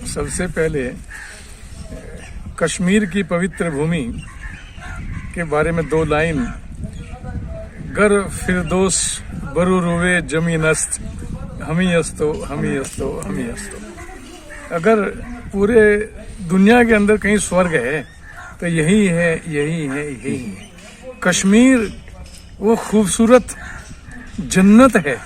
सबसे पहले कश्मीर की पवित्र भूमि के बारे में दो लाइन। गर फिरदोस बरू रुवे जमीन अस्त, हमी अस्तो हमी अस्तो हमी अस्तो। अगर पूरे दुनिया के अंदर कहीं स्वर्ग है तो यही है, यही है, यही है। कश्मीर वो खूबसूरत जन्नत है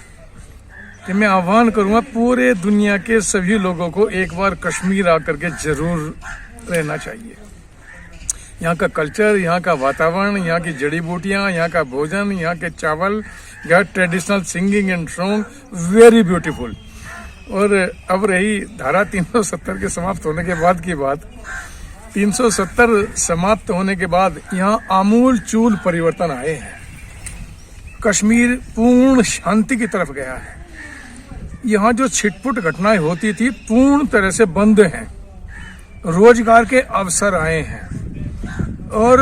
कि मैं आह्वान करूंगा पूरे दुनिया के सभी लोगों को एक बार कश्मीर आकर के जरूर रहना चाहिए। यहाँ का कल्चर, यहाँ का वातावरण, यहाँ की जड़ी बूटियाँ, यहाँ का भोजन, यहाँ के चावल, यहाँ traditional singing and song, very beautiful. और अब रही धारा 370 के समाप्त होने के बाद की बात। 370 समाप्त होने के बाद यहाँ आमूल चूल परिवर्तन आए हैं। कश्मीर पूर्ण शांति की तरफ गया है। यहाँ जो छिटपुट घटनाएं होती थी पूर्ण तरह से बंद हैं। रोजगार के अवसर आए हैं और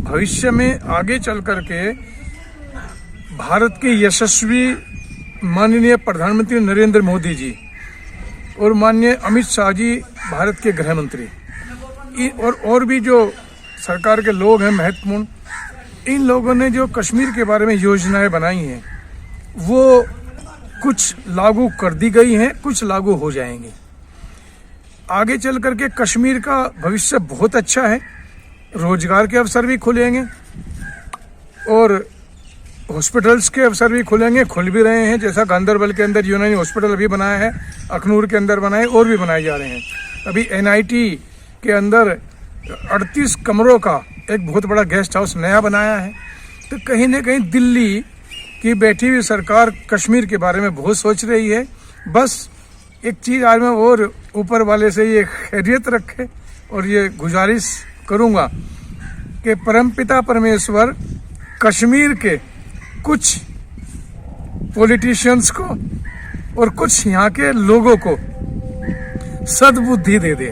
भविष्य में आगे चल करके भारत के यशस्वी माननीय प्रधानमंत्री नरेंद्र मोदी जी और माननीय अमित शाह जी भारत के गृह मंत्री और भी जो सरकार के लोग हैं महत्वपूर्ण, इन लोगों ने जो कश्मीर के बारे में योजनाएं बनाई हैं वो कुछ लागू कर दी गई हैं, कुछ लागू हो जाएंगी। आगे चल करके कश्मीर का भविष्य बहुत अच्छा है। रोजगार के अवसर भी खुलेंगे और हॉस्पिटल्स के अवसर भी खुलेंगे, खुल भी रहे हैं। जैसा गांदरबल के अंदर यूनानी हॉस्पिटल अभी बनाया है, अखनूर के अंदर बनाए और भी बनाए जा रहे हैं। अभी NIT के अंदर 38 कमरों का एक बहुत बड़ा गेस्ट हाउस नया बनाया है। तो कहीं न कहीं दिल्ली की बैठी हुई सरकार कश्मीर के बारे में बहुत सोच रही है। बस एक चीज आज मैं और ऊपर वाले से ये खैरियत रखे और ये गुजारिश करूंगा कि परमपिता परमेश्वर कश्मीर के कुछ पॉलिटिशियंस को और कुछ यहाँ के लोगों को सद्बुद्धि दे दे,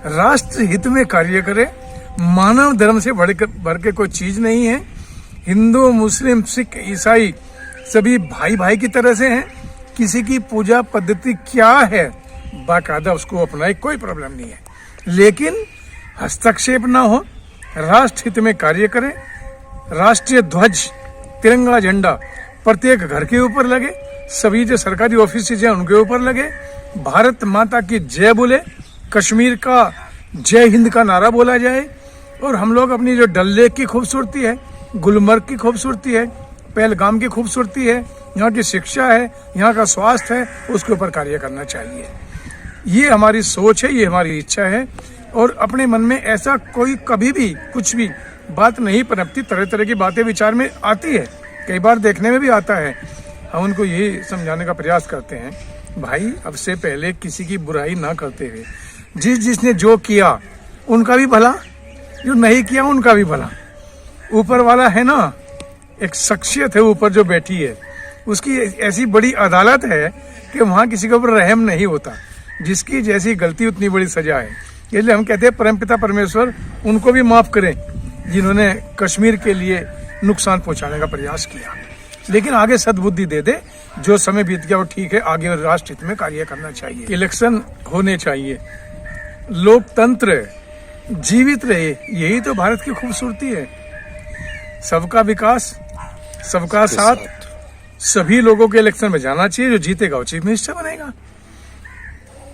राष्ट्र हित में कार्य करे। मानव धर्म से बढ़ के कोई चीज नहीं है। हिंदू, मुस्लिम, सिख, ईसाई सभी भाई भाई की तरह से हैं। किसी की पूजा पद्धति क्या है बाकायदा उसको अपनाए, कोई प्रॉब्लम नहीं है, लेकिन हस्तक्षेप ना हो, राष्ट्र हित में कार्य करें। राष्ट्रीय ध्वज, तिरंगा झंडा प्रत्येक घर के ऊपर लगे, सभी जो सरकारी ऑफिस हैं उनके ऊपर लगे। भारत माता की जय बोले, कश्मीर का जय हिंद का नारा बोला जाए और हम लोग अपनी जो डल लेक की खूबसूरती है, गुलमर्ग की खूबसूरती है, पहलगाम की खूबसूरती है, यहाँ की शिक्षा है, यहाँ का स्वास्थ्य है, उसके ऊपर कार्य करना चाहिए। ये हमारी सोच है, ये हमारी इच्छा है और अपने मन में ऐसा कोई कभी भी कुछ भी बात नहीं पनपती। तरह तरह की बातें विचार में आती है, कई बार देखने में भी आता है। हम उनको यही समझाने का प्रयास करते हैं, भाई अब से पहले किसी की बुराई ना करते हुए जिसने जो किया उनका भी भला, जो नहीं किया उनका भी भला। ऊपर वाला है ना, एक शख्सियत है ऊपर जो बैठी है, उसकी ऐसी बड़ी अदालत है कि वहाँ किसी के ऊपर रहम नहीं होता। जिसकी जैसी गलती उतनी बड़ी सजा है। इसलिए हम कहते हैं परमपिता परमेश्वर उनको भी माफ करें जिन्होंने कश्मीर के लिए नुकसान पहुंचाने का प्रयास किया, लेकिन आगे सद्बुद्धि दे दे। जो समय बीत गया वो ठीक है, आगे राष्ट्र हित में कार्य करना चाहिए। इलेक्शन होने चाहिए, लोकतंत्र जीवित रहे, यही तो भारत की खूबसूरती है। सबका विकास, सबका साथ, सभी लोगों के इलेक्शन में जाना चाहिए। जो जीतेगा वो चीफ मिनिस्टर बनेगा।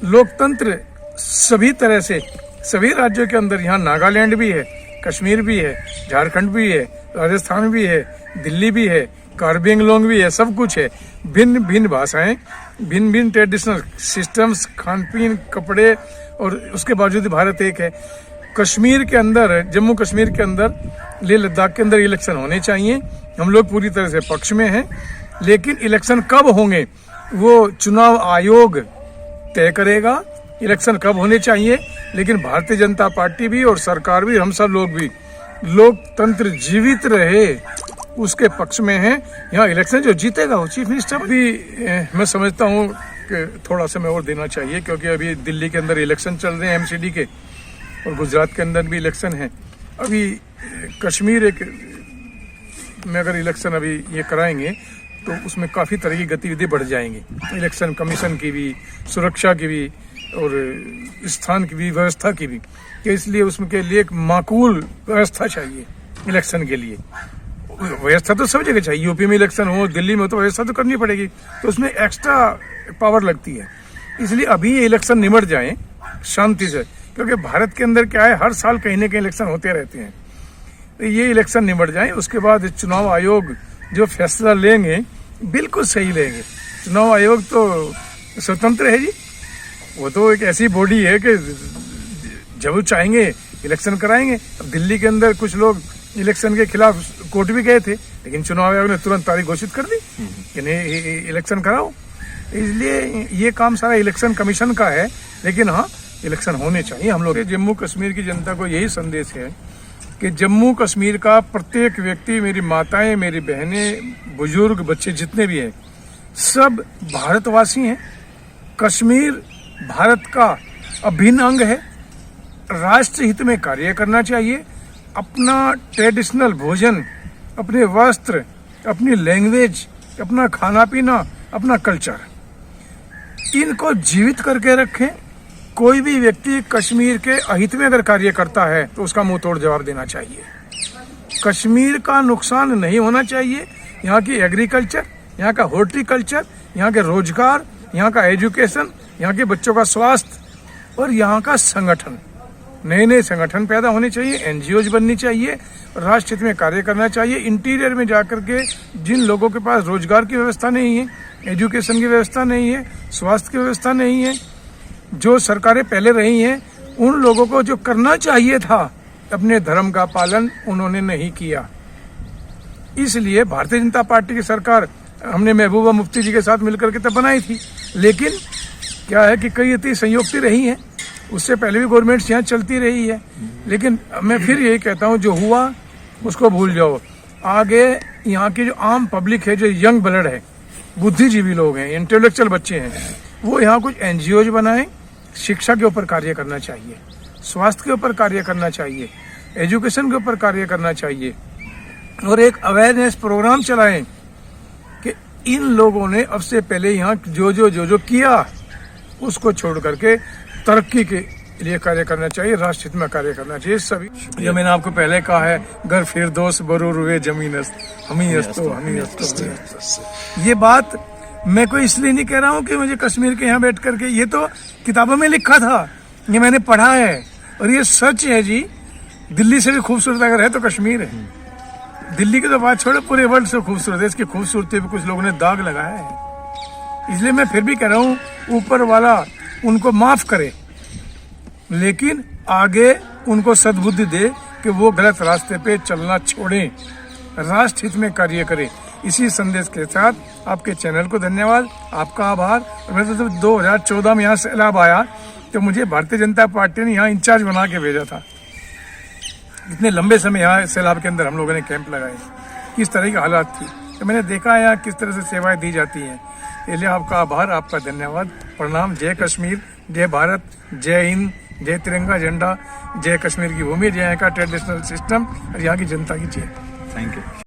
लोकतंत्र सभी तरह से सभी राज्यों के अंदर, यहाँ नागालैंड भी है, कश्मीर भी है, झारखंड भी है, राजस्थान भी है, दिल्ली भी है, कार्बी एंगलोंग भी है, सब कुछ है। भिन्न भिन्न भाषाएं, भिन्न भिन्न ट्रेडिशनल सिस्टम्स, खान पीन, कपड़े, और उसके बावजूद भारत एक है। कश्मीर के अंदर, जम्मू कश्मीर के अंदर, लेह लद्दाख के अंदर इलेक्शन होने चाहिए। हम लोग पूरी तरह से पक्ष में हैं, लेकिन इलेक्शन कब होंगे वो चुनाव आयोग तय करेगा। इलेक्शन कब होने चाहिए, लेकिन भारतीय जनता पार्टी भी और सरकार भी, हम सब लोग भी लोकतंत्र जीवित रहे उसके पक्ष में हैं। यहाँ इलेक्शन जो जीतेगा वो चीफ मिनिस्टर भी। मैं समझता हूँ कि थोड़ा समय और देना चाहिए, क्योंकि अभी दिल्ली के अंदर इलेक्शन चल रहे हैं MCD के, और गुजरात के अंदर भी इलेक्शन है। अभी कश्मीर एक में अगर इलेक्शन अभी ये कराएंगे तो उसमें काफ़ी तरह की गतिविधि बढ़ जाएंगी। इलेक्शन कमीशन की भी, सुरक्षा की भी, और स्थान की भी, व्यवस्था की भी, कि इसलिए उसमें के लिए एक माकूल व्यवस्था चाहिए इलेक्शन के लिए। व्यवस्था तो सब जगह चाहिए, यूपी में इलेक्शन हो, दिल्ली में हो, तो व्यवस्था तो करनी पड़ेगी, तो उसमें एक्स्ट्रा पावर लगती है। इसलिए अभी ये इलेक्शन निमट जाए शांति से, क्योंकि भारत के अंदर क्या है, हर साल कहीं ना कहीं इलेक्शन होते रहते हैं। तो ये इलेक्शन निमट जाए, उसके बाद चुनाव आयोग जो फैसला लेंगे बिल्कुल सही लेंगे। चुनाव आयोग तो स्वतंत्र है जी, वो तो एक ऐसी बॉडी है कि जब वो चाहेंगे इलेक्शन कराएंगे। अब दिल्ली के अंदर कुछ लोग इलेक्शन के खिलाफ कोर्ट भी गए थे, लेकिन चुनाव आयोग ने तुरंत तारीख घोषित कर दी कि नहीं, इलेक्शन कराओ। इसलिए ये काम सारा इलेक्शन कमीशन का है, लेकिन हाँ, इलेक्शन होने चाहिए। हम लोग जम्मू कश्मीर की जनता को यही संदेश है कि जम्मू कश्मीर का प्रत्येक व्यक्ति, मेरी माताएं, मेरी बहनें, बुजुर्ग, बच्चे जितने भी हैं, सब भारतवासी हैं। कश्मीर भारत का अभिन्न अंग है। राष्ट्र हित में कार्य करना चाहिए। अपना ट्रेडिशनल भोजन, अपने वस्त्र, अपनी लैंग्वेज, अपना खाना पीना, अपना कल्चर, इनको जीवित करके रखें। कोई भी व्यक्ति कश्मीर के अहित में अगर कार्य करता है तो उसका मुंह तोड़ जवाब देना चाहिए। कश्मीर का नुकसान नहीं होना चाहिए। यहाँ की एग्रीकल्चर, यहाँ का हॉर्टिकल्चर, यहाँ के रोजगार, यहाँ का एजुकेशन, यहाँ के बच्चों का स्वास्थ्य और यहाँ का संगठन, नए नए संगठन पैदा होने चाहिए, एनजीओज बननी चाहिए, राष्ट्र हित में कार्य करना चाहिए। इंटीरियर में जाकर के जिन लोगों के पास रोजगार की व्यवस्था नहीं है, एजुकेशन की व्यवस्था नहीं है, स्वास्थ्य की व्यवस्था नहीं है, जो सरकारें पहले रही हैं, उन लोगों को जो करना चाहिए था अपने धर्म का पालन, उन्होंने नहीं किया। इसलिए भारतीय जनता पार्टी की सरकार हमने महबूबा मुफ्ती जी के साथ मिलकर के तब बनाई थी, लेकिन क्या है कि कई इतनी संयोक्ति रही है, उससे पहले भी गवर्नमेंट्स यहाँ चलती रही है। लेकिन मैं फिर यही कहता हूँ, जो हुआ उसको भूल जाओ। आगे यहाँ की जो आम पब्लिक है, जो यंग ब्लड है, बुद्धिजीवी लोग हैं, इंटेलेक्चुअल बच्चे हैं, वो यहाँ कुछ एनजीओज बनाएं। शिक्षा के ऊपर कार्य करना चाहिए, स्वास्थ्य के ऊपर कार्य करना चाहिए, एजुकेशन के ऊपर कार्य करना चाहिए, और एक अवेयरनेस प्रोग्राम चलाएं कि इन लोगों ने अब से पहले यहाँ जो किया उसको छोड़ करके तरक्की के लिए कार्य करना चाहिए, राष्ट्र हित में कार्य करना चाहिए। सभी जो मैंने आपको पहले कहा है, घर फिर दोस्त बरू रुए जमीनस्त, हमी हस्तो हमी हस्तो। ये बात मैं कोई इसलिए नहीं कह रहा हूँ कि मुझे कश्मीर के यहाँ बैठ करके, ये तो किताबों में लिखा था, ये मैंने पढ़ा है और ये सच है जी। दिल्ली से भी खूबसूरत अगर है तो कश्मीर है। दिल्ली की तो बात छोड़ो, पूरे वर्ल्ड से खूबसूरत है। इसकी खूबसूरती पे कुछ लोगों ने दाग लगाया है। इसलिए मैं फिर भी कह रहा हूँ, ऊपर वाला उनको माफ करे, लेकिन आगे उनको सद्बुद्धि दे कि वो गलत रास्ते पे चलना छोड़ें, राष्ट्र हित में कार्य करें। इसी संदेश के साथ आपके चैनल को धन्यवाद, आपका आभार। मैं तो 2014 में यहाँ सैलाब आया तो मुझे भारतीय जनता पार्टी ने यहाँ इंचार्ज बना के भेजा था। इतने लंबे समय यहाँ सैलाब के अंदर हम लोगों ने कैंप लगाए, किस तरह की हालात थी, तो मैंने देखा यहाँ किस तरह से सेवाएं दी जाती हैं। इसलिए आपका आभार, आपका धन्यवाद, प्रणाम। जय कश्मीर, जय भारत, जय हिंद, जय तिरंगा झंडा, जय कश्मीर की भूमि, जय यहाँ का ट्रेडिशनल सिस्टम और यहाँ की जनता की जय। Thank you.